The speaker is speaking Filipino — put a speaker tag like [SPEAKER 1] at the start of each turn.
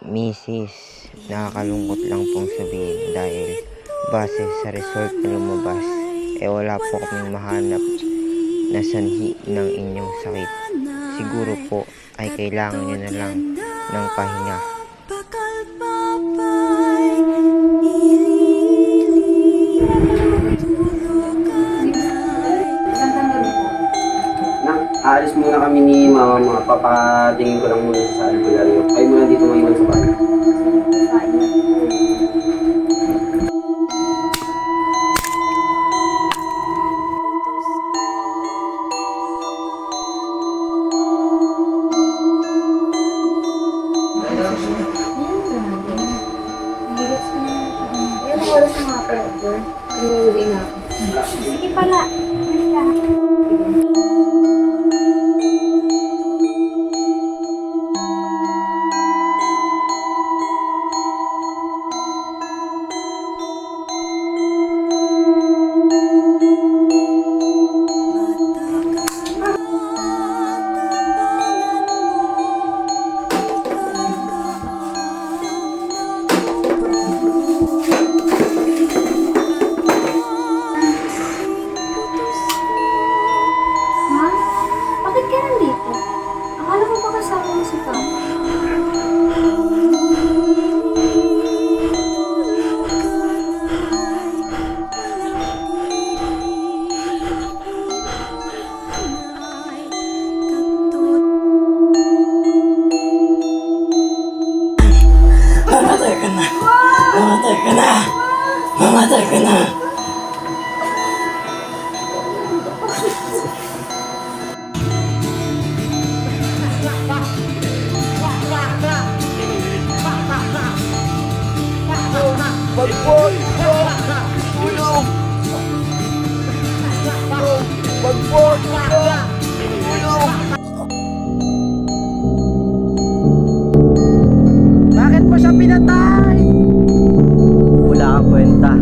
[SPEAKER 1] Mrs. Nakakalungkot lang pong sabihin dahil base sa result na lumabas, wala po kaming mahanap na sanhi ng inyong sakit. Siguro po ay kailangan nyo na lang ng pahinga.
[SPEAKER 2] Aalis muna kami ni mama, papatingin ko lang muna sa albularyo. Kayo muna dito maiwan sa bahay.
[SPEAKER 3] Sige pala. Ma? Bakit ka nandito? Akala ko ba kasama mo si Papa?
[SPEAKER 4] Mamatay ka na! Mamatay ka na! Mamatay ka na!
[SPEAKER 5] Magboy! Tulong! Magboy! Tulong!
[SPEAKER 1] Bakit mo siya pinatay? Wala kang kwenta.